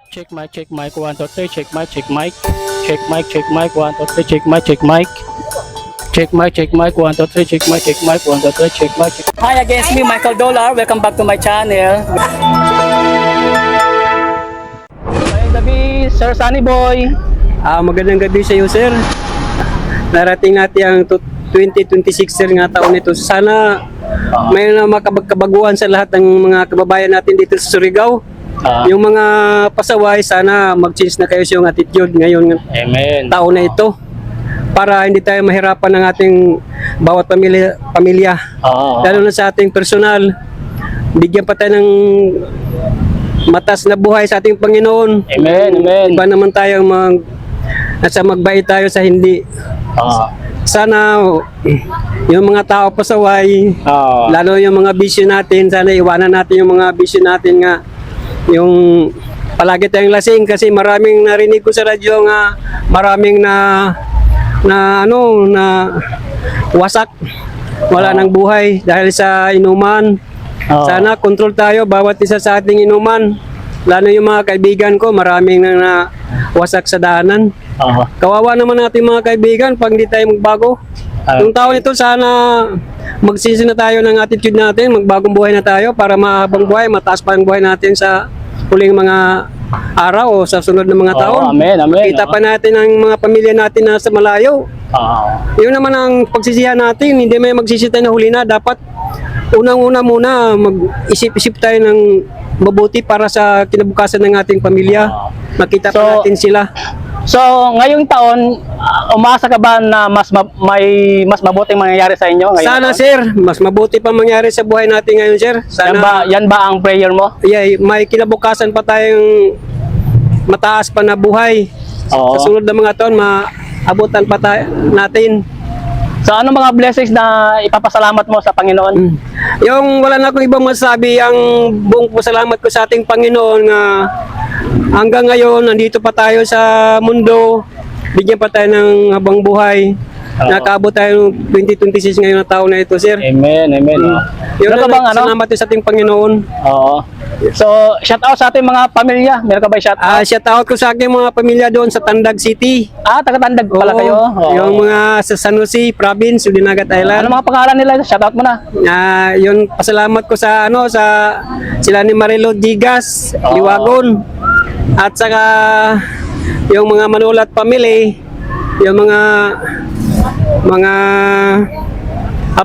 Check mic 1 2 3 check mic 1 2 3 check mic 1 2 3 check mic 1 2 3 check mic. Hi again, it's me Michael Dollar. Welcome back to my channel. Ngayong gabi, Sir Sunny Boy. Magandang gabi sa iyo, sir. Narating natin ang 2026 sir nga taon nito. Sana may na makabagkabaguhan sa lahat ng mga kababayan natin dito sa Surigao. Yung mga pasaway, sana mag-change na kayo sa yung attitude ngayon Amen. taon na ito. Para hindi tayo mahirapan ng ating bawat pamilya. Lalo na sa ating personal. Bigyan pa tayo ng matas na buhay sa ating Panginoon. Amen. Amen. Iba naman tayong nasa magbait tayo sa hindi. Sana yung mga tao pasaway, lalo yung mga bisyo natin, sana iwanan natin yung mga bisyo natin nga yung palagi tayong lasing kasi maraming narinig ko sa radyo nga maraming na wasak, wala ng buhay dahil sa inuman. Sana control tayo bawat isa sa ating inuman, lalo yung mga kaibigan ko maraming na wasak sa daanan. Kawawa naman natin mga kaibigan pag hindi tayo magbago. Yung taon ito sana magsisi na tayo ng attitude natin, magbagong buhay na tayo para mahabang buhay, mataas pa ang buhay natin sa huling mga araw o sa sunod na mga taon. Amen, amen. Kita pa natin ang mga pamilya natin na sa malayo. Yun naman ang pagsisihan natin, hindi may magsisi tayo na huli na. Dapat unang-una muna mag-isip-isip tayo ng mabuti para sa kinabukasan ng ating pamilya. Makita pa natin sila. So, ngayong taon, umaasa ka ba na may mas mabuting mangyayari sa inyo ngayon? Sana sir, mas mabuti pa mangyari sa buhay natin ngayon sir. Sana, yan ba ang prayer mo? Yeah, may kinabukasan pa tayong mataas pa na buhay. Sa sunod na mga taon, maabutan pa natin. So, ano mga blessings na ipapasalamat mo sa Panginoon? Yung wala na akong ibang masabi, ang buong pasalamat ko sa ating Panginoon nga hanggang ngayon, nandito pa tayo sa mundo, bigyan pa tayo ng habang buhay. Nakaabot tayo ng 2026 ngayon na taon na ito, sir. Amen, amen. Yun na, salamat sa ating Panginoon. So, shout out sa ating mga pamilya. Meron ka ba shout out? Shout out ko sa aking mga pamilya doon sa Tandag City. Taga-Tandag pala kayo? Yung mga sa San Jose Province, Udinagat Island. Ano mga pangalan nila? Shout out mo na. Yun, pasalamat ko sa sila ni Marilo Digas, Liwagon. At saka yung mga Manulat family, yung mga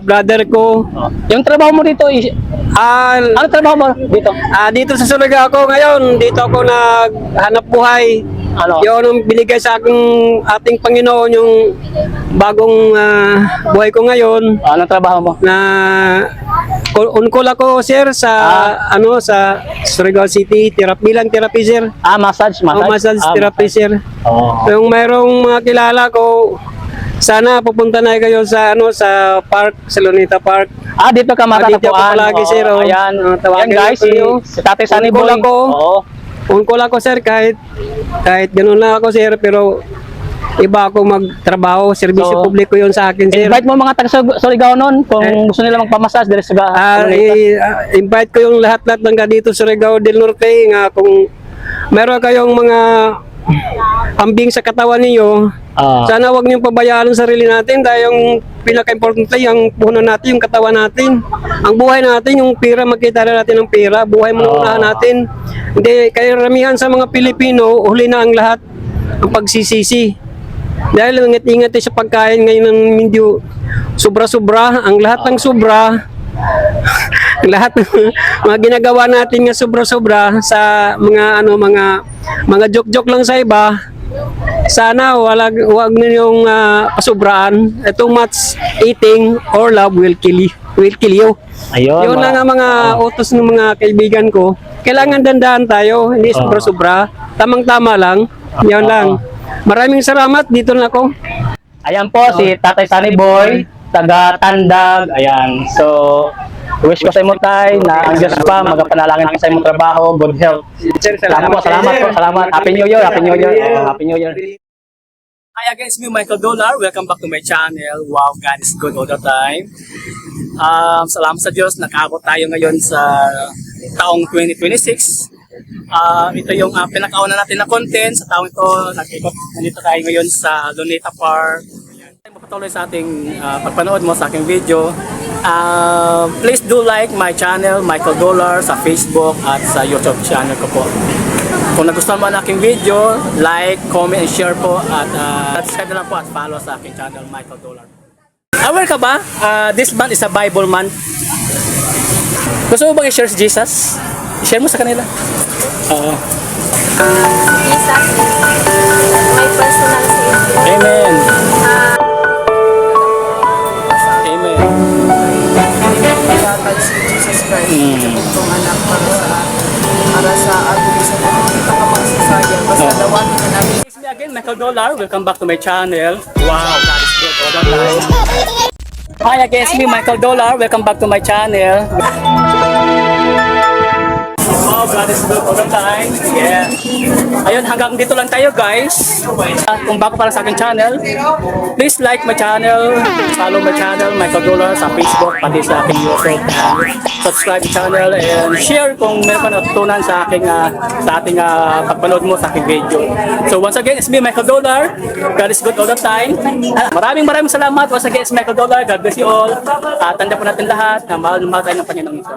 brother ko. Yung trabaho mo dito, ano trabaho mo dito? Dito sa Surigao ako ngayon, dito ako naghanap buhay. Yun ang binigay sa ating Panginoon, yung bagong buhay ko ngayon. Anong trabaho mo? On-call ako sir sa sa Surigao City, bilang therapy sir. Massage Therapy sir. Yung mayroong mga kilala ko, sana pupunta na kayo sa sa park, sa Luneta Park. Dito ka matatagpuan. Dito ako palagi sir. Ayan, guys, si Tatay Sunny Boy. On-call ako sir, kahit gano'n lang ako sir, pero iba ako magtrabaho, serbisyo publiko yon sa akin sir. Invite mo mga taga-Surigao nun kung gusto nila magpamassage dito sa invite ko yung lahat-lahat ng dito sa Surigao del Norte nga kung meron kayong mga ambing sa katawan niyo, sana wag niyong pabayaan ang sarili natin dahil yung pinaka-importante yung puhunan natin, yung katawan natin. Ang buhay natin, yung pera, makita na natin ng pera, buhay mo unahan natin. Hindi, kaya ramihan sa mga Pilipino, huli na ang lahat, ang pagsisisi. Dahil ingat-ingat sa pagkain ngayon ng medyo sobra-sobra, ang lahat ng sobra, lahat ng mga ginagawa natin nga sobra-sobra sa mga joke-joke lang sa iba. Sana wag ninyong pasubraan. Too much eating or love will kill you. Yun lang ang mga utos ng mga kaibigan ko. Kailangan dandaan tayo, hindi sobra-sobra. Tamang-tama lang. Yan lang. Maraming salamat. Dito na ako. Ayan po si Tatay Sunny Boy, taga-Tandag. Ayan. So, wish ko sa imo tay na ang Diyos pa magapanalangin sa imong trabaho, good health. Salamat. Happy New Year. Happy New Year. Hi again, it's me Michael Dollar. Welcome back to my channel. Wow, God is good all the time. Salamat sa Diyos, nakaabot tayo ngayon sa taong 2026. Ito yung pinakauna natin na content sa taong ito. Nandito tayo ngayon sa Luneta Park. Magpatuloy sa ating pagpanood mo sa aking video. Please do like my channel, Michael Dollar, sa Facebook at sa YouTube channel ko po. Kung nagustuhan mo ang aking video, like, comment, and share po. At subscribe na lang po at follow sa aking channel, Michael Dollar. Aware ka ba? This month is a Bible month. Gusto mo bang i-share si Jesus? I-share mo sa kanila. Oo. Jesus is my personal savior. Amen. Amen. Pinatag si Jesus Christ. Itong anak para sa ating sa pagkakamagsasaya. Basta dawagin na namin. It's me again, Michael Dollar. Welcome back to my channel. Wow, that is good. All that time. Hi again, it's me, Michael Dollar. Welcome back to my channel. Wow, God is good all the time. Yeah. Ayun, hanggang dito lang tayo, guys. Kung bago para sa aking channel, please like my channel, follow my channel, Michael Dollar, sa Facebook, pati sa aking YouTube. Subscribe to channel and share kung meron ka natutunan sa aking sa ating pagpanood mo sa aking video. So once again, it's me, Michael Dollar. God is good all the time. Maraming salamat. Once again, it's Michael Dollar. God bless you all. Tanda po natin lahat na mahal tayo ng Panginoong Ito.